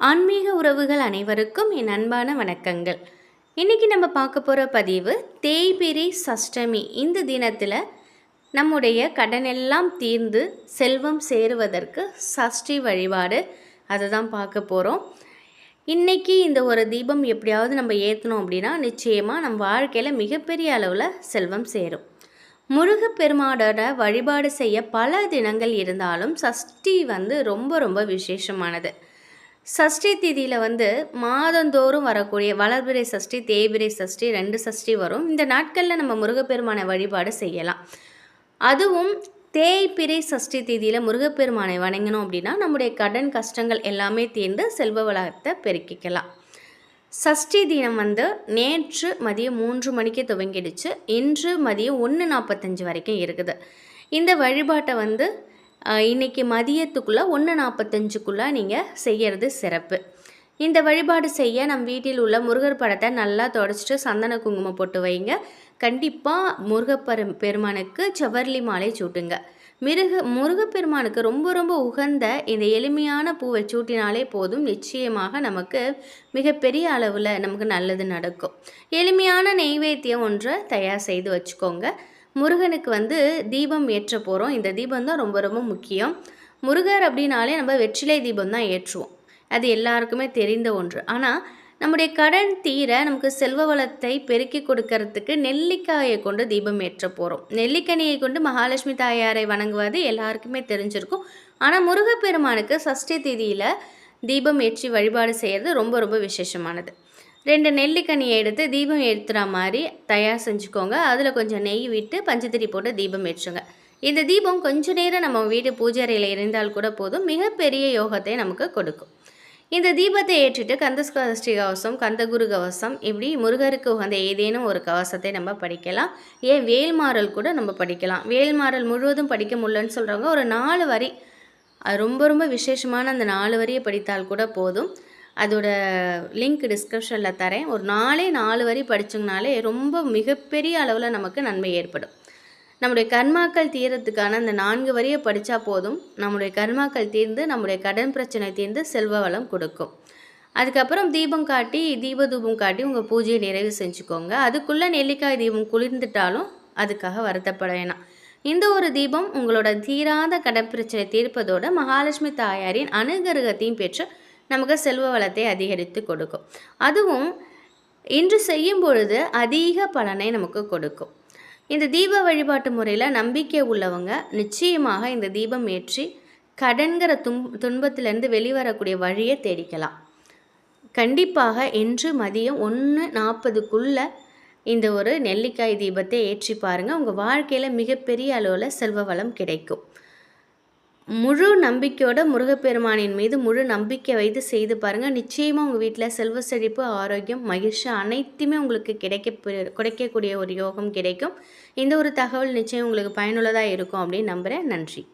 ஆன்மீக உறவுகள் அனைவருக்கும் என் அன்பான வணக்கங்கள். இன்றைக்கி நம்ம பார்க்க போகிற பதிவு தேய்பிறை சஷ்டமி. இந்த தினத்தில் நம்முடைய கடனெல்லாம் தீர்ந்து செல்வம் சேருவதற்கு சஷ்டி வழிபாடு அதை தான் பார்க்க போகிறோம். இன்றைக்கி இந்த ஒரு தீபம் எப்படியாவது நம்ம ஏற்றணும் அப்படின்னா நிச்சயமாக நம்ம வாழ்க்கையில் மிகப்பெரிய அளவில் செல்வம் சேரும். முருகப்பெருமானோட வழிபாடு செய்ய பல தினங்கள் இருந்தாலும் சஷ்டி ரொம்ப ரொம்ப விசேஷமானது. சஷ்டி திதியில் மாதந்தோறும் வரக்கூடிய வளர்பிறை சஷ்டி, தேய்பிறை சஷ்டி, 2 சஷ்டி வரும். இந்த நாட்களில் நம்ம முருகப்பெருமானை வழிபாடு செய்யலாம். அதுவும் தேய்பிறை சஷ்டி திதியில் முருகப்பெருமானை வணங்கினோம் அப்படின்னா நம்முடைய கடன் கஷ்டங்கள் எல்லாமே தீர்ந்து செல்வ வளத்தை பெருக்கிக்கலாம். சஷ்டி தினம் நேற்று மதியம் 3 மணிக்கு துவங்கிடுச்சு. இன்று மதியம் 1:45 வரைக்கும் இருக்குது. இந்த வழிபாட்டை இன்றைக்கி மதியத்துக்குள்ளே 1:45க்குள்ளே நீங்கள் செய்கிறது சிறப்பு. இந்த வழிபாடு செய்ய நம் வீட்டில் உள்ள முருகர் படத்தை நல்லா தொடச்சிட்டு சந்தன குங்குமம் போட்டு வைங்க. கண்டிப்பாக பெருமானுக்கு செவ்வரளி மாலை சூட்டுங்க. முருகப்பெருமானுக்கு ரொம்ப ரொம்ப உகந்த இந்த எளிமையான பூவை சூட்டினாலே போதும். நிச்சயமாக நமக்கு மிகப்பெரிய அளவில் நமக்கு நல்லது நடக்கும். எளிமையான நெய்வேத்தியம் ஒன்றை தயார் செய்து வச்சுக்கோங்க. முருகனுக்கு தீபம் ஏற்ற போகிறோம். இந்த தீபம் தான் ரொம்ப ரொம்ப முக்கியம். முருகர் அப்படின்னாலே நம்ம வெற்றிலை தீபம் தான் ஏற்றுவோம். அது எல்லாருக்குமே தெரிந்த ஒன்று. ஆனால் நம்முடைய கடன் தீர நமக்கு செல்வ வளத்தை பெருக்கி கொடுக்கறதுக்கு நெல்லிக்காயை கொண்டு தீபம் ஏற்ற போகிறோம். நெல்லிக்கனியை கொண்டு மகாலட்சுமி தாயாரை வணங்குவது எல்லாருக்குமே தெரிஞ்சிருக்கும். ஆனால் முருகப்பெருமானுக்கு சஷ்டி திதியில் தீபம் ஏற்றி வழிபாடு செய்கிறது ரொம்ப ரொம்ப விசேஷமானது. 2 நெல்லிக்கனியை எடுத்து தீபம் ஏற்றுற மாதிரி தயார் செஞ்சுக்கோங்க. அதில் கொஞ்சம் நெய் விட்டு பஞ்சத்திரி போட்டு தீபம் ஏற்றுங்க. இந்த தீபம் கொஞ்ச நேரம் நம்ம வீட்டு பூஜை அறையில் இருந்தால் கூட போதும், மிகப்பெரிய யோகத்தை நமக்கு கொடுக்கும். இந்த தீபத்தை ஏற்றிட்டு கந்தசஷ்டி கவசம், கந்தகுரு கவசம், இப்படி முருகருக்கு உகந்த ஏதேனும் ஒரு கவசத்தை நம்ம படிக்கலாம். ஏன் வேல்மாறல் கூட நம்ம படிக்கலாம். வேல்மாறல் முழுவதும் படிக்க முடியலன்னு சொல்கிறவங்க ஒரு 4 வரி, அது ரொம்ப ரொம்ப விசேஷமான அந்த 4 வரியை படித்தால் கூட போதும். அதோட லிங்க் டிஸ்கிரிப்ஷனில் தரேன். ஒரு 4 வரி படித்தோங்கனாலே ரொம்ப மிகப்பெரிய அளவில் நமக்கு நன்மை ஏற்படும். நம்முடைய கர்மாக்கள் தீரத்துக்கான அந்த 4 வரியை படித்தா போதும். நம்முடைய கர்மாக்கள் தீர்ந்து நம்முடைய கடன் பிரச்சனை தீர்ந்து செல்வ வளம் கொடுக்கும். அதுக்கப்புறம் தீபதூபம் காட்டி உங்கள் பூஜையை நிறைவு செஞ்சுக்கோங்க. அதுக்குள்ளே நெல்லிக்காய் தீபம் குளிர்ந்துட்டாலும் அதுக்காக வருத்தப்பட வேணாம். இந்த ஒரு தீபம் உங்களோட தீராத கடன் பிரச்சனை தீர்ப்பதோடு மகாலட்சுமி தாயாரின் அனுகிரகத்தையும் பெற்று நமக்கு செல்வ வளத்தை அதிகரித்து கொடுக்கும். அதுவும் இன்று செய்யும் பொழுது அதிக பலனை நமக்கு கொடுக்கும். இந்த தீப வழிபாட்டு முறையில் நம்பிக்கை உள்ளவங்க நிச்சயமாக இந்த தீபம் ஏற்றி கடன்கிற துன்பத்திலேருந்து வெளிவரக்கூடிய வழியை தேடிக்கலாம். கண்டிப்பாக இன்று மதியம் 1:40க்குள்ளே இந்த ஒரு நெல்லிக்காய் தீபத்தை ஏற்றி பாருங்கள். உங்கள் வாழ்க்கையில் மிகப்பெரிய அளவில் செல்வ வளம் கிடைக்கும். முழு நம்பிக்கையோட முருகப்பெருமானின் மீது முழு நம்பிக்கை வைத்து செய்து பாருங்கள். நிச்சயமாக உங்கள் வீட்டில் செல்வ செழிப்பு, ஆரோக்கியம், மகிழ்ச்சி அனைத்துமே உங்களுக்கு கிடைக்கக்கூடிய ஒரு யோகம் கிடைக்கும். இந்த ஒரு தகவல் நிச்சயம் உங்களுக்கு பயனுள்ளதாக இருக்கும் அப்படின்னு நம்புகிறேன். நன்றி.